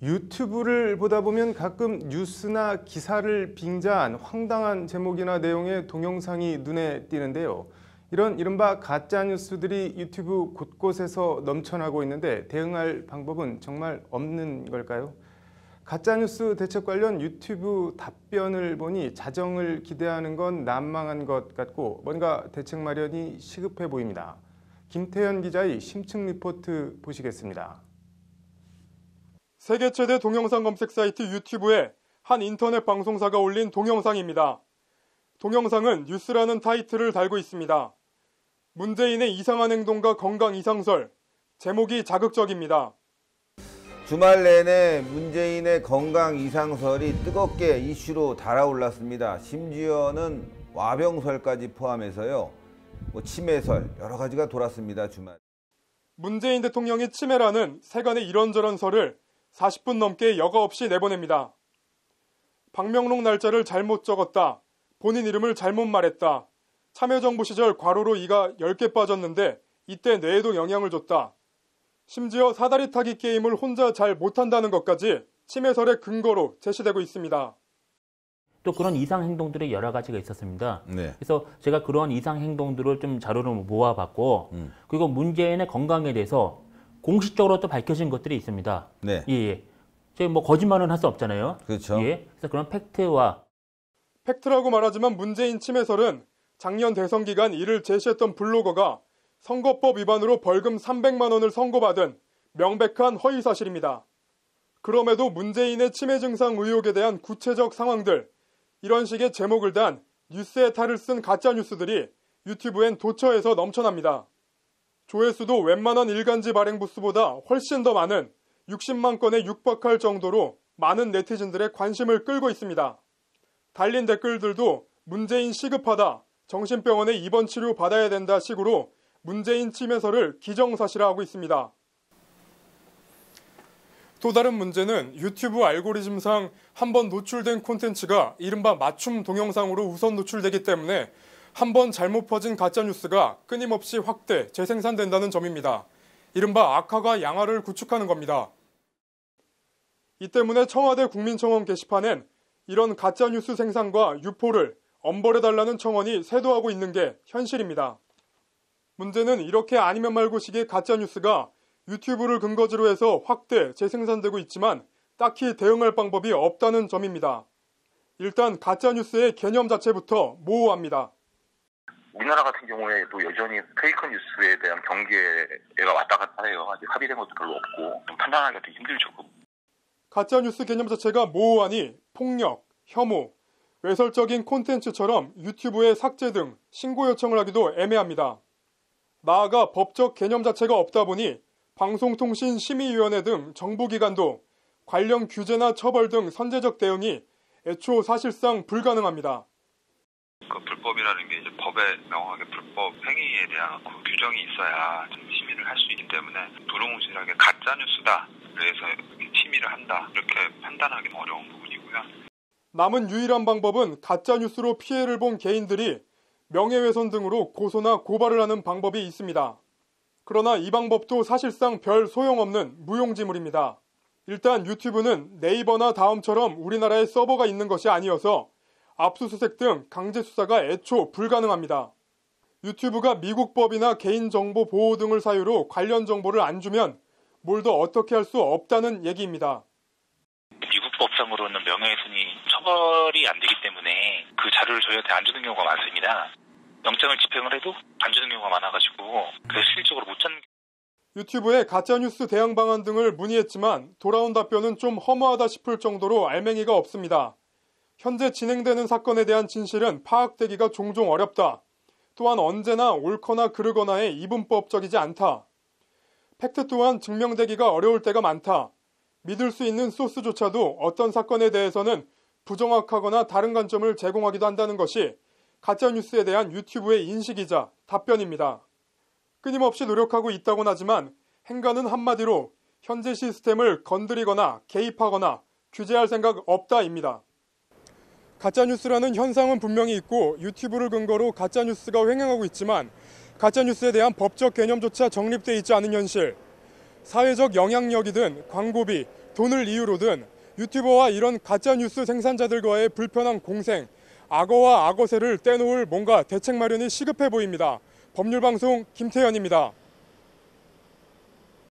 유튜브를 보다 보면 가끔 뉴스나 기사를 빙자한 황당한 제목이나 내용의 동영상이 눈에 띄는데요. 이런 이른바 가짜 뉴스들이 유튜브 곳곳에서 넘쳐나고 있는데 대응할 방법은 정말 없는 걸까요? 가짜 뉴스 대책 관련 유튜브 답변을 보니 자정을 기대하는 건 난망한 것 같고 뭔가 대책 마련이 시급해 보입니다. 김태현 기자의 심층 리포트 보시겠습니다. 세계 최대 동영상 검색 사이트 유튜브에 한 인터넷 방송사가 올린 동영상입니다. 동영상은 뉴스라는 타이틀을 달고 있습니다. 문재인의 이상한 행동과 건강 이상설, 제목이 자극적입니다. 주말 내내 문재인의 건강 이상설이 뜨겁게 이슈로 달아올랐습니다. 심지어는 와병설까지 포함해서요. 치매설 여러 가지가 돌았습니다. 주말. 문재인 대통령이 치매라는 세간의 이런저런 설을 40분 넘게 여과 없이 내보냅니다. 박명록 날짜를 잘못 적었다. 본인 이름을 잘못 말했다. 참여정부 시절 과로로 이가 10개 빠졌는데 이때 뇌에도 영향을 줬다. 심지어 사다리 타기 게임을 혼자 잘 못한다는 것까지 치매설의 근거로 제시되고 있습니다. 또 그런 이상 행동들이 여러 가지가 있었습니다. 네. 그래서 제가 그런 이상 행동들을 좀 자료로 모아봤고 그리고 문재인의 건강에 대해서 공식적으로 또 밝혀진 것들이 있습니다. 네. 예. 저희 거짓말은 할 수 없잖아요. 그렇죠. 예. 그래서 그런 팩트라고 말하지만 문재인 치매설은 작년 대선 기간 이를 제시했던 블로거가 선거법 위반으로 벌금 300만 원을 선고받은 명백한 허위 사실입니다. 그럼에도 문재인의 치매 증상 의혹에 대한 구체적 상황들, 이런 식의 제목을 단 뉴스의 탈을 쓴 가짜 뉴스들이 유튜브엔 도처에서 넘쳐납니다. 조회수도 웬만한 일간지 발행 부수보다 훨씬 더 많은 60만 건에 육박할 정도로 많은 네티즌들의 관심을 끌고 있습니다. 달린 댓글들도 문재인 시급하다, 정신병원에 입원 치료 받아야 된다 식으로 문재인 치매설을 기정사실화하고 있습니다. 또 다른 문제는 유튜브 알고리즘상 한번 노출된 콘텐츠가 이른바 맞춤 동영상으로 우선 노출되기 때문에 한번 잘못 퍼진 가짜뉴스가 끊임없이 확대, 재생산된다는 점입니다. 이른바 악화가 양화를 구축하는 겁니다. 이 때문에 청와대 국민청원 게시판엔 이런 가짜뉴스 생산과 유포를 엄벌해달라는 청원이 쇄도하고 있는 게 현실입니다. 문제는 이렇게 아니면 말고식의 가짜뉴스가 유튜브를 근거지로 해서 확대, 재생산되고 있지만 딱히 대응할 방법이 없다는 점입니다. 일단 가짜뉴스의 개념 자체부터 모호합니다. 우리나라 같은 경우에도 여전히 페이크 뉴스에 대한 경계가 왔다 갔다 해요. 아직 합의된 것도 별로 없고 좀 판단하기가 좀 힘들죠. 가짜뉴스 개념 자체가 모호하니 폭력, 혐오, 외설적인 콘텐츠처럼 유튜브에 삭제 등 신고 요청을 하기도 애매합니다. 나아가 법적 개념 자체가 없다 보니 방송통신심의위원회 등 정부기관도 관련 규제나 처벌 등 선제적 대응이 애초 사실상 불가능합니다. 불법이라는 게 이제 법에 명확하게 불법 행위에 대한 규정이 있어야 심의를 할 수 있기 때문에 두루뭉실하게 가짜 뉴스다, 그래서 심의를 한다, 이렇게 판단하기는 어려운 부분이고요. 남은 유일한 방법은 가짜 뉴스로 피해를 본 개인들이 명예훼손 등으로 고소나 고발을 하는 방법이 있습니다. 그러나 이 방법도 사실상 별 소용없는 무용지물입니다. 일단 유튜브는 네이버나 다음처럼 우리나라에 서버가 있는 것이 아니어서 압수수색 등 강제 수사가 애초 불가능합니다. 유튜브가 미국 법이나 개인정보 보호 등을 사유로 관련 정보를 안 주면 뭘 더 어떻게 할 수 없다는 얘기입니다. 미국 법상으로는 명예훼손이 처벌이 안 되기 때문에 그 자료를 저희한테 안 주는 경우가 많습니다. 영장을 집행을 해도 안 주는 경우가 많아가지고 그래서 실질적으로 못 찾는. 유튜브에 가짜뉴스 대응 방안 등을 문의했지만 돌아온 답변은 좀 허무하다 싶을 정도로 알맹이가 없습니다. 현재 진행되는 사건에 대한 진실은 파악되기가 종종 어렵다. 또한 언제나 옳거나 그르거나에 이분법적이지 않다. 팩트 또한 증명되기가 어려울 때가 많다. 믿을 수 있는 소스조차도 어떤 사건에 대해서는 부정확하거나 다른 관점을 제공하기도 한다는 것이 가짜뉴스에 대한 유튜브의 인식이자 답변입니다. 끊임없이 노력하고 있다곤 하지만 행간은 한마디로 현재 시스템을 건드리거나 개입하거나 규제할 생각 없다입니다. 가짜뉴스라는 현상은 분명히 있고 유튜브를 근거로 가짜뉴스가 횡행하고 있지만 가짜뉴스에 대한 법적 개념조차 정립돼 있지 않은 현실, 사회적 영향력이든 광고비, 돈을 이유로든 유튜버와 이런 가짜뉴스 생산자들과의 불편한 공생, 악어와 악어새를 떼놓을 뭔가 대책 마련이 시급해 보입니다. 법률방송 김태현입니다.